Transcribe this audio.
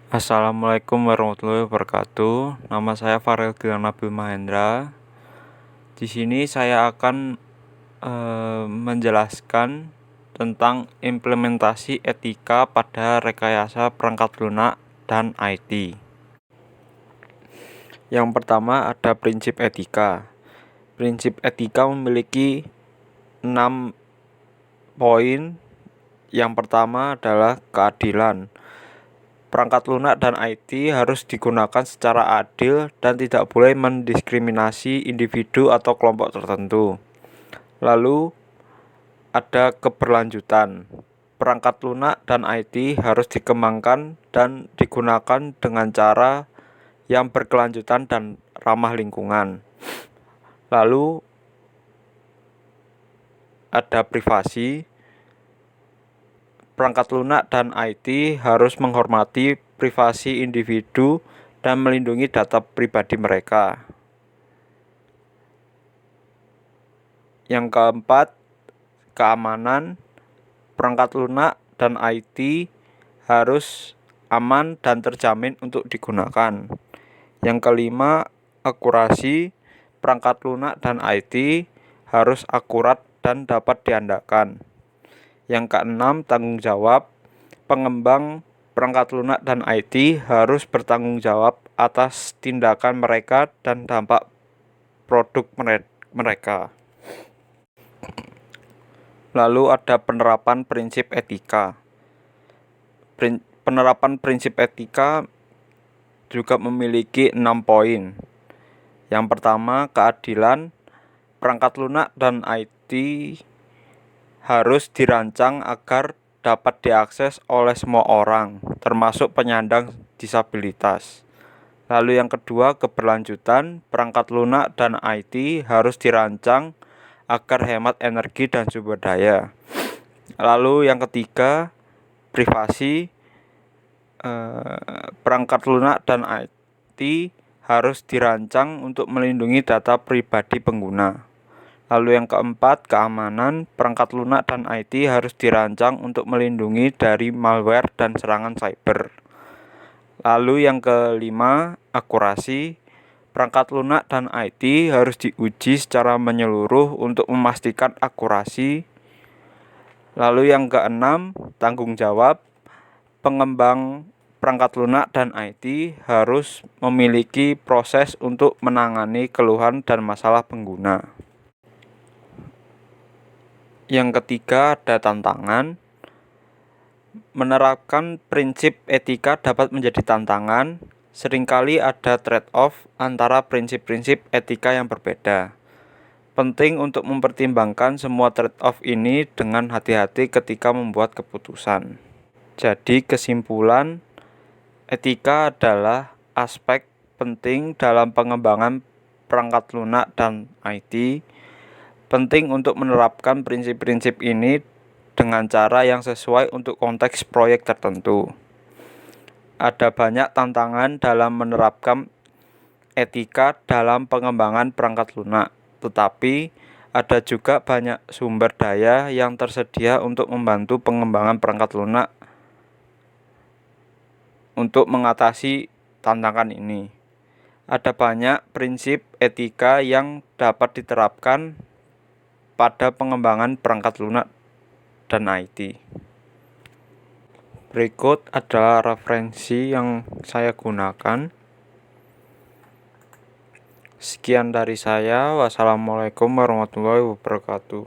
Assalamualaikum warahmatullahi wabarakatuh. Nama saya Farel Gilang Nabil Mahendra. Di sini saya akan menjelaskan tentang implementasi etika pada rekayasa perangkat lunak dan IT. Yang pertama ada prinsip etika. Prinsip etika memiliki 6 poin. Yang pertama adalah keadilan. Perangkat lunak dan IT harus digunakan secara adil dan tidak boleh mendiskriminasi individu atau kelompok tertentu. Lalu ada keberlanjutan. Perangkat lunak dan IT harus dikembangkan dan digunakan dengan cara yang berkelanjutan dan ramah lingkungan. Lalu ada privasi. Perangkat lunak dan IT harus menghormati privasi individu dan melindungi data pribadi mereka. Yang keempat, keamanan. Perangkat lunak dan IT harus aman dan terjamin untuk digunakan. Yang kelima, akurasi. Perangkat lunak dan IT harus akurat dan dapat diandalkan. Yang keenam, tanggung jawab. Pengembang perangkat lunak dan IT harus bertanggung jawab atas tindakan mereka dan dampak produk mereka. Lalu ada penerapan prinsip etika. Penerapan prinsip etika juga memiliki 6 poin. Yang pertama, keadilan. Perangkat lunak dan IT harus dirancang agar dapat diakses oleh semua orang, termasuk penyandang disabilitas. Lalu yang kedua, keberlanjutan. Perangkat lunak dan IT harus dirancang agar hemat energi dan sumber daya. Lalu yang ketiga, privasi. Perangkat lunak dan IT harus dirancang untuk melindungi data pribadi pengguna. Lalu yang keempat, keamanan. Perangkat lunak dan IT harus dirancang untuk melindungi dari malware dan serangan cyber. Lalu yang kelima, akurasi. Perangkat lunak dan IT harus diuji secara menyeluruh untuk memastikan akurasi. Lalu yang keenam, tanggung jawab. Pengembang perangkat lunak dan IT harus memiliki proses untuk menangani keluhan dan masalah pengguna. Yang ketiga, ada tantangan. Menerapkan prinsip etika dapat menjadi tantangan. Seringkali ada trade-off antara prinsip-prinsip etika yang berbeda. Penting untuk mempertimbangkan semua trade-off ini dengan hati-hati ketika membuat keputusan. Jadi kesimpulan, etika adalah aspek penting dalam pengembangan perangkat lunak dan IT. Penting untuk menerapkan prinsip-prinsip ini dengan cara yang sesuai untuk konteks proyek tertentu. Ada banyak tantangan dalam menerapkan etika dalam pengembangan perangkat lunak, tetapi ada juga banyak sumber daya yang tersedia untuk membantu pengembangan perangkat lunak untuk mengatasi tantangan ini. Ada banyak prinsip etika yang dapat diterapkan pada pengembangan perangkat lunak dan IT. Berikut adalah referensi yang saya gunakan. Sekian dari saya. Wassalamualaikum warahmatullahi wabarakatuh.